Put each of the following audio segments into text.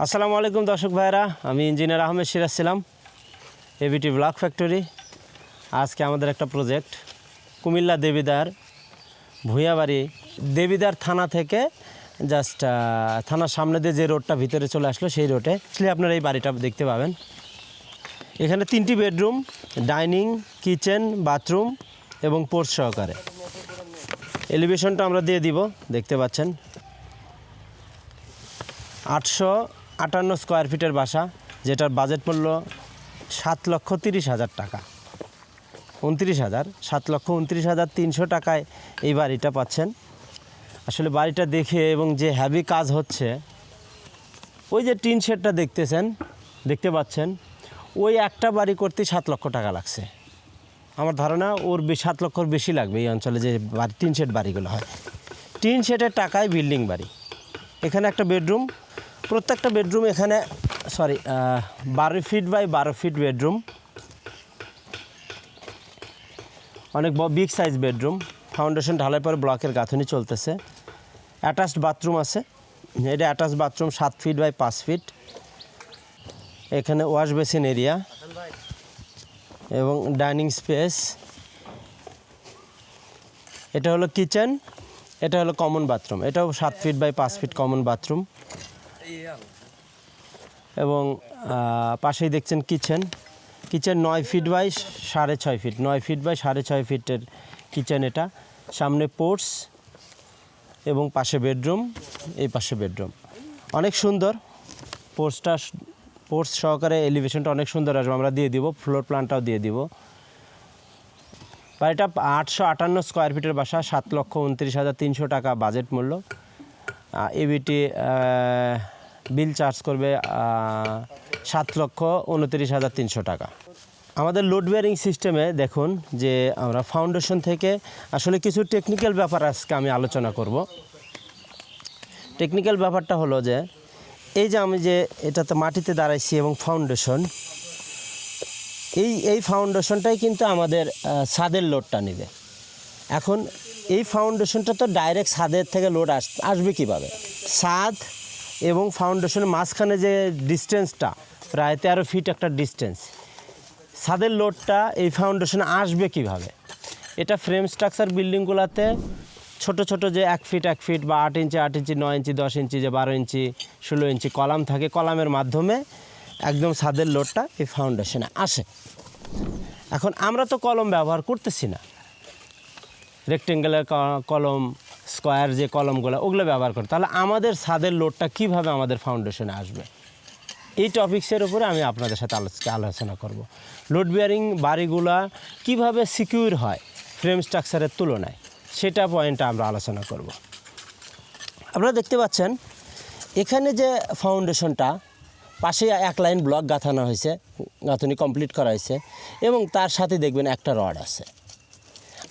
আসসালামু আলাইকুম দর্শক ভাইরা, আমি ইঞ্জিনিয়ার আহমেদ সিরাজ ছিলাম, এবিটি ব্লক ফ্যাক্টরি। আজকে আমাদের একটা প্রজেক্ট কুমিল্লা দেবিদার ভূঁইয়াবাড়ি, দেবিদার থানা থেকে জাস্ট থানার সামনে দিয়ে যে রোডটা ভিতরে চলে আসলো সেই রোডে আসলে আপনারা এই বাড়িটা দেখতে পাবেন। এখানে 3টি বেডরুম, ডাইনিং, কিচেন, বাথরুম এবং পোর্চ সহকারে। এলিভেশনটা আমরা দিয়ে দিব, দেখতে পাচ্ছেন। 858 স্কোয়ার ফিটের বাসা, যেটার বাজেট মূল্য 7,30,000 টাকা। 7,29,300 টাকায় এই বাড়িটা পাচ্ছেন। আসলে বাড়িটা দেখে এবং যে হ্যাভি কাজ হচ্ছে, ওই যে টিন শেডটা দেখতে পাচ্ছেন, ওই একটা বাড়ি করতে 7 লক্ষ টাকা লাগছে। আমার ধারণা ওর 7 লক্ষর বেশি লাগবে এই অঞ্চলে যে টিন শেড বাড়িগুলো হয়। টিন শেডের টাকায় বিল্ডিং বাড়ি। এখানে একটা বেডরুম, প্রত্যেকটা বেডরুম এখানে 12 ফিট বাই 12 ফিট বেডরুম, অনেক বিগ সাইজ বেডরুম। ফাউন্ডেশন ঢালাই পরে ব্লকের গাঁথনি চলতেছে। অ্যাটাচড বাথরুম আছে, এটা attached bathroom 7 feet by 5 feet. এখানে ওয়াশ বেসিন এরিয়া এবং ডাইনিং স্পেস। এটা হলো কিচেন, এটা হলো কমন বাথরুম, এটাও 7 feet by 5 feet common bathroom. এবং পাশেই দেখছেন kitchen 9 feet by 6.5 feet, 9 feet by 6.5 ফিটের কিচেন। এটা সামনে পোর্টস এবং পাশে বেডরুম, এই পাশে বেডরুম। অনেক সুন্দর পোর্টস সহকারে এলিভেশনটা অনেক সুন্দর আসবে, আমরা দিয়ে দিব, ফ্লোর প্ল্যানটাও দিয়ে দিব। বাড়িটা 858 স্কোয়ার ফিটের বাসা, 7,29,300 টাকা বাজেট মূল্য। এবিটি বিল চার্জ করবে 7,29,300 টাকা। আমাদের লোড বেয়ারিং সিস্টেমে দেখুন যে আমরা ফাউন্ডেশন থেকে আসলে কিছু টেকনিক্যাল ব্যাপার আজকে আমি আলোচনা করব। টেকনিক্যাল ব্যাপারটা হলো যে এই যে আমি যে এটাতে মাটিতে দাঁড়াইছি এবং ফাউন্ডেশন, এই ফাউন্ডেশনটাই কিন্তু আমাদের ছাদের লোডটা নেবে। এখন এই ফাউন্ডেশনটা তো ডাইরেক্ট ছাদের থেকে লোড আসবে কীভাবে? ছাদ এবং ফাউন্ডেশনের মাঝখানে যে ডিস্টেন্সটা প্রায় 13 ফিট একটা ডিস্টেন্স, ছাদের লোডটা এই ফাউন্ডেশনে আসবে কিভাবে? এটা ফ্রেম স্ট্রাকচার বিল্ডিংগুলোতে ছোট ছোট যে 1 ফিট বা 8 ইঞ্চি 9 ইঞ্চি 10 ইঞ্চি যে 12 ইঞ্চি 16 ইঞ্চি কলাম থাকে, কলামের মাধ্যমে একদম ছাদের লোডটা এই ফাউন্ডেশনে আসে। এখন আমরা তো কলম ব্যবহার করতেছি না, রেক্টেঙ্গেলের কলম, স্কোয়ার যে কলমগুলো ওগুলো ব্যবহার করি, তাহলে আমাদের ছাদের লোডটা কিভাবে আমাদের ফাউন্ডেশনে আসবে? এই টপিক্সের উপরে আমি আপনাদের সাথে আলোচনা করব। লোড বিয়ারিং বাড়িগুলা কিভাবে সিকিউর হয় ফ্রেম স্ট্রাকচারের তুলনায়, সেটা পয়েন্টটা আমরা আলোচনা করব। আপনারা দেখতে পাচ্ছেন এখানে যে ফাউন্ডেশনটা, পাশে 1 লাইন ব্লক গাঁথানো হয়েছে, গাঁথনি কমপ্লিট করা হয়েছে এবং তার সাথে দেখবেন একটা রড আছে।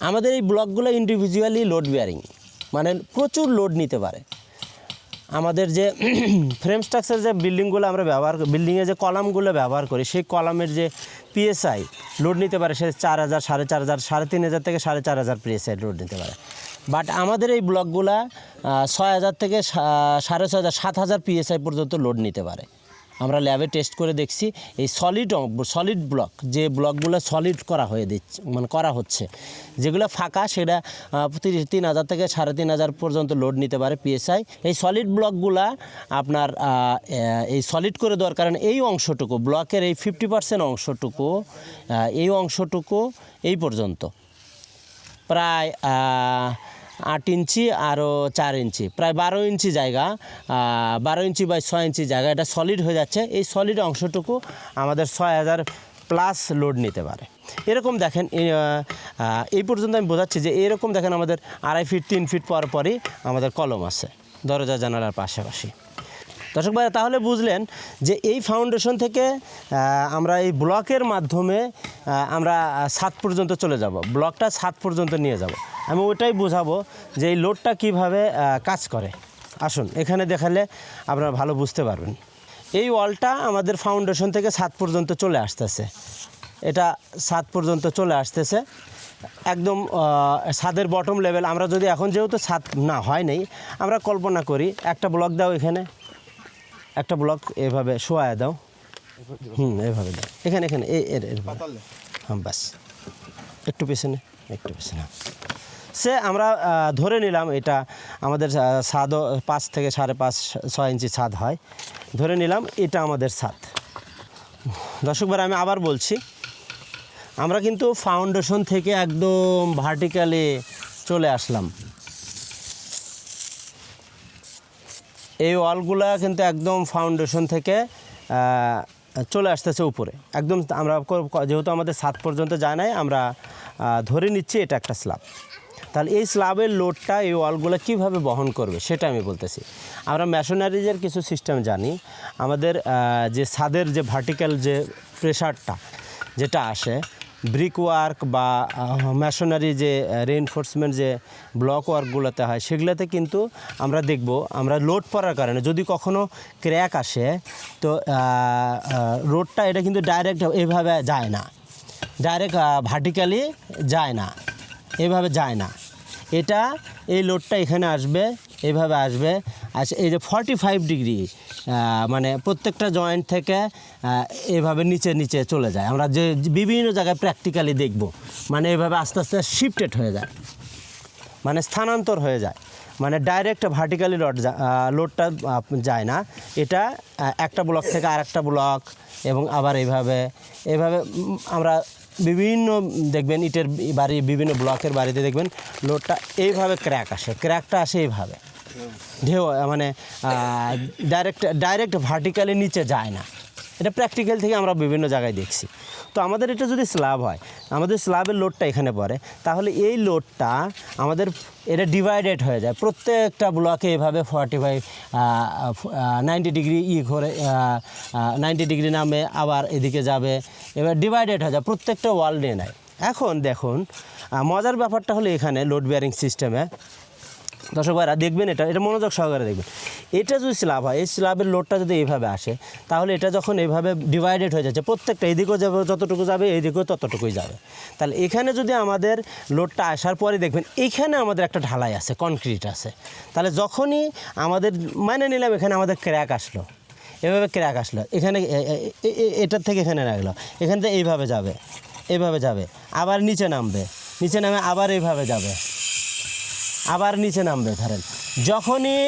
আমাদের এই ব্লকগুলো ইন্ডিভিজুয়ালি লোড বিয়ারিং, মানে প্রচুর লোড নিতে পারে। আমাদের যে ফ্রেম স্ট্রাকচার যে বিল্ডিংগুলো আমরা বিল্ডিংয়ে যে কলামগুলো ব্যবহার করি, সেই কলামের যে পিএসআই লোড নিতে পারে সে 4,000, 4,500, 3,500 থেকে 4,500 পিএসআই লোড নিতে পারে। বাট আমাদের এই ব্লকগুলা 6,000 থেকে 6,500, 7,000 পিএসআই পর্যন্ত লোড নিতে পারে। আমরা ল্যাবে টেস্ট করে দেখছি। এই সলিড ব্লক, যে ব্লকগুলো সলিড করা হচ্ছে, যেগুলো ফাঁকা সেটা 3,000 থেকে 3,500 পর্যন্ত লোড নিতে পারে পিএসআই। এই সলিড ব্লকগুলা আপনার এই সলিড করে দেওয়ার কারণে এই অংশটুকু ব্লকের এই 50% অংশটুকু এই পর্যন্ত প্রায় 8 ইঞ্চি আরও 4 ইঞ্চি, প্রায় 12 ইঞ্চি জায়গা, 12 ইঞ্চি বাই 6 ইঞ্চি জায়গা, এটা সলিড হয়ে যাচ্ছে। এই সলিড অংশটুকু আমাদের 6,000 প্লাস লোড নিতে পারে। এরকম দেখেন, এই পর্যন্ত আমি বোঝাচ্ছি যে এরকম দেখেন আমাদের 2.5 ফিট 3 ফিট পরই আমাদের কলম আছে দরজা জানালার পাশাপাশি। দর্শক ভাই, তাহলে বুঝলেন যে এই ফাউন্ডেশন থেকে আমরা এই ব্লকের মাধ্যমে আমরা ছাদ পর্যন্ত চলে যাব, ব্লকটা ছাদ পর্যন্ত নিয়ে যাব। আমি ওইটাই বোঝাবো যে এই লোডটা কিভাবে কাজ করে। আসুন এখানে দেখালে আপনারা ভালো বুঝতে পারবেন। এই ওয়ালটা আমাদের ফাউন্ডেশন থেকে ছাদ পর্যন্ত চলে আসতেছে, এটা ছাদ পর্যন্ত চলে আসতেছে একদম ছাদের বটম লেভেল। আমরা যদি এখন যেহেতু ছাদ না হয় নাই, আমরা কল্পনা করি একটা ব্লক দাও, এখানে একটা ব্লক এভাবে শোয়ায় দাও, এভাবে দাও, এখানে এখানে এর হ্যাঁ বাস, একটু পেছনে, একটু পেছনে। সে আমরা ধরে নিলাম এটা আমাদের ছাদও 5 থেকে 5.5-6 ইঞ্চি ছাদ হয়, ধরে নিলাম এটা আমাদের ছাদ। দর্শকবার আমি আবার বলছি, আমরা কিন্তু ফাউন্ডেশন থেকে একদম ভার্টিক্যালি চলে আসলাম। এই ওয়ালগুলা কিন্তু একদম ফাউন্ডেশন থেকে চলে আসতেছে উপরে একদম। আমরা যেহেতু আমাদের ছাদ পর্যন্ত যায় নাই, আমরা ধরে নিচ্ছি এটা একটা স্ল্যাব। তাহলে এই স্ল্যাবের লোডটা এই ওয়ালগুলো কীভাবে বহন করবে সেটা আমি বলতেছি। আমরা মেশনারিজের কিছু সিস্টেম জানি। আমাদের যে ছাদের যে ভার্টিক্যাল যে প্রেশারটা যেটা আসে ব্রিক ওয়ার্ক বা মেশনারি যে রেইনফোর্সমেন্ট যে ব্লক ওয়ার্কগুলোতে হয়, সেগুলোতে কিন্তু আমরা দেখব আমরা লোড পড়ার কারণে যদি কখনও ক্র্যাক আসে, তো রোডটা এটা কিন্তু ডাইরেক্ট এভাবে যায় না, ডাইরেক্ট ভার্টিক্যালি যায় না, এভাবে যায় না। এটা এই লোডটা এখানে আসবে, এভাবে আসবে। আচ্ছা, এই যে 45 ডিগ্রি মানে প্রত্যেকটা জয়েন্ট থেকে এভাবে নিচে নিচে চলে যায়। আমরা যে বিভিন্ন জায়গায় প্র্যাকটিক্যালি দেখব, মানে এভাবে আস্তে আস্তে শিফটেড হয়ে যায়, মানে স্থানান্তর হয়ে যায়, মানে ডাইরেক্ট ভার্টিক্যালি লোডটা যায় না। এটা একটা ব্লক থেকে আরেকটা ব্লক এবং আবার এইভাবে এভাবে আমরা বিভিন্ন দেখবেন ইটের বাড়ি, বিভিন্ন ব্লকের বাড়িতে দেখবেন লোডটা এইভাবে ক্র্যাক আসে, ক্র্যাকটা আসে এইভাবে ঢেউ, মানে ডাইরেক্ট ভার্টিক্যালি নিচে যায় না। এটা প্র্যাকটিক্যাল থেকে আমরা বিভিন্ন জায়গায় দেখছি। তো আমাদের এটা যদি স্ল্যাব হয়, আমাদের স্ল্যাবের লোডটা এখানে পড়ে, তাহলে এই লোডটা আমাদের এটা ডিভাইডেড হয়ে যায় প্রত্যেকটা ব্লকে এভাবে 90 ডিগ্রি করে 90 ডিগ্রি নামে আবার এদিকে যাবে, এবার ডিভাইডেড হয়ে যায়, প্রত্যেকটা ওয়াল নিয়ে নেয়। এখন দেখুন মজার ব্যাপারটা হলো এখানে লোড বিয়ারিং সিস্টেমে দর্শক ভাইরা দেখবেন, এটা মনোযোগ সহকারে দেখবেন। এটা যদি স্ল্যাব হয়, এই স্ল্যাবের লোডটা যদি এইভাবে আসে, তাহলে এটা যখন এইভাবে ডিভাইডেড হয়ে যাচ্ছে, প্রত্যেকটা এইদিকেও যাবে, যতটুকু যাবে এইদিকেও ততটুকুই যাবে। তাহলে এখানে যদি আমাদের লোডটা আসার পরে দেখবেন এইখানে আমাদের একটা ঢালাই আছে, কনক্রিট আছে। তাহলে যখনই আমাদের মানে নিলাম এখানে আমাদের ক্র্যাক আসলো, এভাবে ক্র্যাক আসলো, এখানে এটার থেকে এখানে লাগলো, এখান থেকে এইভাবে যাবে, এইভাবে যাবে, আবার নিচে নামবে, নিচে নামে আবার এইভাবে যাবে, আবার নিচে নামবে। ধরেন যখনই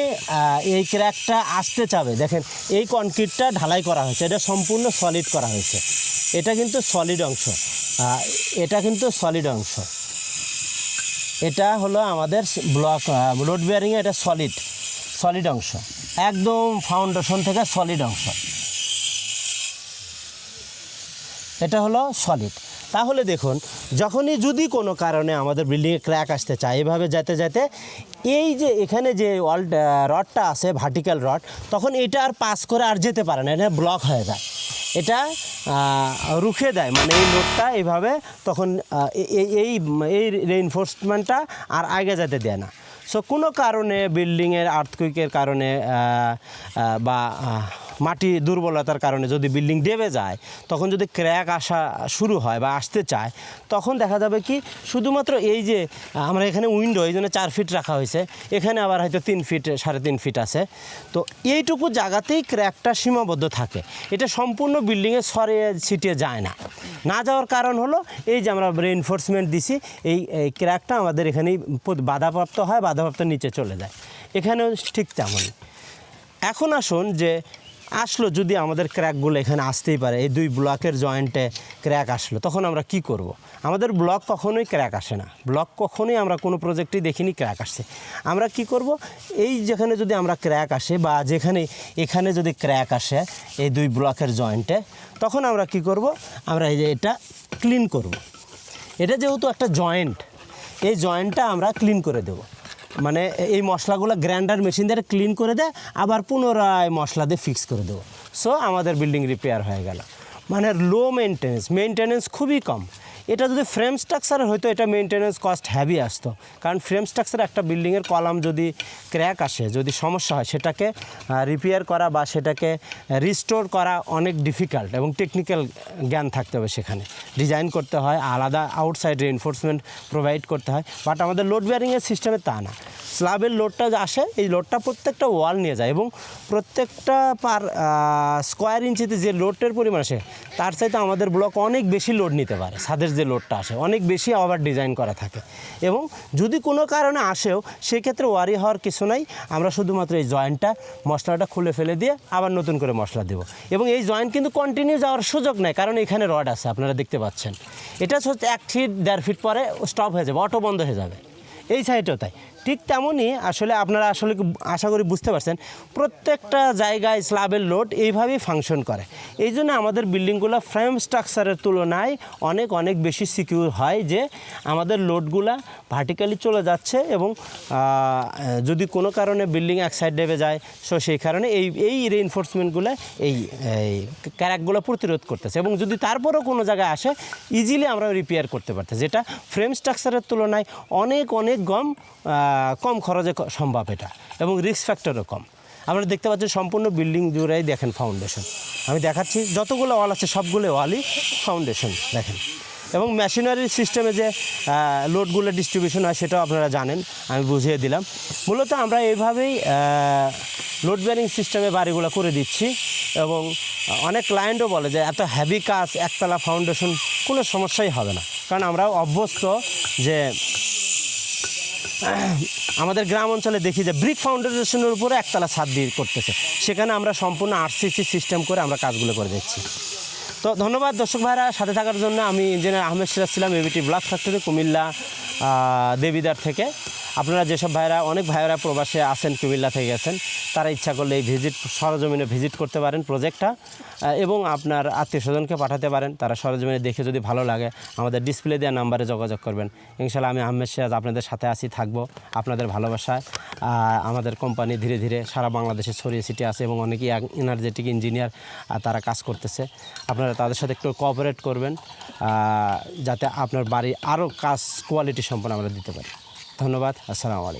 এই ক্র্যাকটা আসতে চাবে, দেখেন এই কনক্রিটটা ঢালাই করা হয়েছে, এটা সম্পূর্ণ সলিড করা হয়েছে, এটা কিন্তু সলিড অংশ, এটা কিন্তু সলিড অংশ, এটা হলো আমাদের ব্লক লোড বিয়ারিংয়ে এটা সলিড অংশ, একদম ফাউন্ডেশন থেকে সলিড অংশ, এটা হলো সলিড। তাহলে দেখুন যখনই যদি কোনো কারণে আমাদের বিল্ডিংয়ে ক্র্যাক আসতে চায়, এভাবে যেতে যেতে এই যে এখানে যে ওয়াল রডটা আছে ভার্টিক্যাল রড, তখন এটা আর পাস করে আর যেতে পারে না, এটা ব্লক হয়ে যায়, এটা রুখে দেয়, মানে এই লোডটা এইভাবে তখন এই রেইনফোর্সমেন্টটা আর আগে যেতে দেয় না। সো কোনো কারণে বিল্ডিংয়ের আর্থকুইকের কারণে বা মাটি দুর্বলতার কারণে যদি বিল্ডিং ডেবে যায়, তখন যদি ক্র্যাক আসা শুরু হয় বা আসতে চায়, তখন দেখা যাবে কি শুধুমাত্র এই যে আমরা এখানে উইন্ডো এই জন্য 4 ফিট রাখা হয়েছে, এখানে আবার হয়তো 3 ফিট 3.5 ফিট আছে, তো এইটুকু জায়গাতেই ক্র্যাকটা সীমাবদ্ধ থাকে, এটা সম্পূর্ণ বিল্ডিংয়ে ছড়িয়ে ছিটিয়ে যায় না। না যাওয়ার কারণ হলো এই যে আমরা রেইনফোর্সমেন্ট দিছি, এই ক্র্যাকটা আমাদের এখানেই বাধাপ্রাপ্ত হয়, বাধাপ্রাপ্ত নিচে চলে যায়, এখানেও ঠিক তেমনই। এখন আসুন যে আসলো যদি আমাদের ক্র্যাকগুলো এখানে আসতেই পারে, এই 2 ব্লকের জয়েন্টে ক্র্যাক আসলো, তখন আমরা কি করব? আমাদের ব্লক কখনোই ক্র্যাক আসে না, ব্লক কখনোই আমরা কোনো প্রজেক্টেই দেখিনি ক্র্যাক আসছে। আমরা কি করব? এই যেখানে যদি আমরা ক্র্যাক আসে বা যেখানে এখানে যদি ক্র্যাক আসে এই 2 ব্লকের জয়েন্টে, তখন আমরা কি করব? আমরা এই যে এটা ক্লিন করব। এটা যেহেতু একটা জয়েন্ট, এই জয়েন্টটা আমরা ক্লিন করে দেব, মানে এই মশলাগুলো গ্রাইন্ডার মেশিন দিয়ে ক্লিন করে দেয়, আবার পুনরায় মশলা দিয়ে ফিক্স করে দেবো। সো আমাদের বিল্ডিং রিপেয়ার হয়ে গেল, মানে লো মেনটেন্যান্স খুবই কম। এটা যদি ফ্রেম স্ট্রাকচারের হয়তো এটা মেনটেন্যান্স কস্ট হ্যাভি আসতো, কারণ ফ্রেম স্ট্রাকচার একটা বিল্ডিংয়ের কলাম যদি ক্র্যাক আসে, যদি সমস্যা হয়, সেটাকে রিপেয়ার করা বা সেটাকে রিস্টোর করা অনেক ডিফিকাল্ট এবং টেকনিক্যাল জ্ঞান থাকতে হবে। সেখানে ডিজাইন করতে হয়, আলাদা আউটসাইড রেইনফোর্সমেন্ট প্রোভাইড করতে হয়। বাট আমাদের লোড বেয়ারিংয়ের সিস্টেমে তা না, স্ল্যাবের লোডটা আসে, এই লোডটা প্রত্যেকটা ওয়াল নিয়ে যায় এবং প্রত্যেকটা পার স্কোয়ার ইঞ্চিতে যে লোডের পরিমাণ আসে তার চাইতে আমাদের ব্লক অনেক বেশি লোড নিতে পারে। ছাদের যে লোডটা আসে অনেক বেশি আবার ডিজাইন করা থাকে, এবং যদি কোনো কারণে আসেও সেক্ষেত্রে ওয়ারি হওয়ার কিছু নাই। আমরা শুধুমাত্র এই জয়েন্টটা মশলাটা খুলে ফেলে দিয়ে আবার নতুন করে মশলা দেবো, এবং এই জয়েন্ট কিন্তু কন্টিনিউ যাওয়ার সুযোগ নেই, কারণ এখানে রড আছে আপনারা দেখতে পাচ্ছেন। এটা হচ্ছে 1 ফিট 1.5 ফিট পরে স্টপ হয়ে যাবে, অটো বন্ধ হয়ে যাবে। এই সাইডেও তাই, ঠিক তেমনই আসলে আপনারা আসলে আশা করি বুঝতে পারছেন, প্রত্যেকটা জায়গায় স্ল্যাবের লোড এইভাবেই ফাংশন করে। এই জন্য আমাদের বিল্ডিংগুলো ফ্রেম স্ট্রাকচারের তুলনায় অনেক অনেক বেশি সিকিউর হয়, যে আমাদের লোডগুলা ভার্টিক্যালি চলে যাচ্ছে, এবং যদি কোনো কারণে বিল্ডিং এক সাইড ডেবে যায়, সো সেই কারণে এই রেইনফোর্সমেন্টগুলো এই ক্র্যাকগুলো প্রতিরোধ করতেছে, এবং যদি তারপরেও কোনো জায়গায় আসে ইজিলি আমরা রিপেয়ার করতে পারতেছি, যেটা ফ্রেম স্ট্রাকচারের তুলনায় অনেক অনেক কম খরচে সম্ভব এটা, এবং রিস্ক ফ্যাক্টরও কম। আপনারা দেখতে পাচ্ছেন সম্পূর্ণ বিল্ডিং জুড়েই দেখেন ফাউন্ডেশন, আমি দেখাচ্ছি যতগুলো ওয়াল আছে সবগুলো ওয়ালই ফাউন্ডেশন দেখেন, এবং মেশিনারি সিস্টেমে যে লোডগুলো ডিস্ট্রিবিউশন হয় সেটাও আপনারা জানেন, আমি বুঝিয়ে দিলাম। মূলত আমরা এইভাবেই লোড বেয়ারিং সিস্টেমে বাড়িগুলো করে দিচ্ছি, এবং অনেক ক্লায়েন্টও বলে যে এত হ্যাভি কাজ, একতলা ফাউন্ডেশন কোনো সমস্যাই হবে না, কারণ আমরা অভ্যস্ত যে আমাদের গ্রাম অঞ্চলে দেখি যে ব্রিক ফাউন্ডেশনের উপরে একতলা ছাদ দিয়ে করতেছে, সেখানে আমরা সম্পূর্ণ আরসিসি সিস্টেম করে আমরা কাজগুলো করে দিচ্ছি। তো ধন্যবাদ দর্শক ভাইরা সাথে থাকার জন্য। আমি ইঞ্জিনিয়ার আহমেদ সিরাজ ছিলাম, ABT block factory, Comilla Debidwar থেকে। আপনারা যেসব ভাইরা, অনেক ভাইরা প্রবাসে আছেন, কুমিল্লা থেকে গেছেন, তারা ইচ্ছা করলে এই সরজমিনে ভিজিট করতে পারেন প্রজেক্টটা, এবং আপনার আত্মীয় স্বজনকে পাঠাতে পারেন। তারা সরজমিনে দেখে যদি ভালো লাগে আমাদের ডিসপ্লে দেওয়া নাম্বারে যোগাযোগ করবেন। ইনশাআল্লাহ আমি আহমেদ সিরাজ আপনাদের সাথে আছি, থাকবো আপনাদের ভালোবাসায়। আমাদের কোম্পানি ধীরে ধীরে সারা বাংলাদেশে ছড়িয়ে ছিটিয়ে আছে, এবং অনেকেই এনার্জেটিক ইঞ্জিনিয়ার তারা কাজ করতেছে। আপনারা তাদের সাথে একটু কোঅপারেট করবেন, যাতে আপনার বাড়ি আরও কাজ কোয়ালিটি সম্পন্ন আমরা দিতে পারি। ধন্যবাদ, আসসালামু আলাইকুম।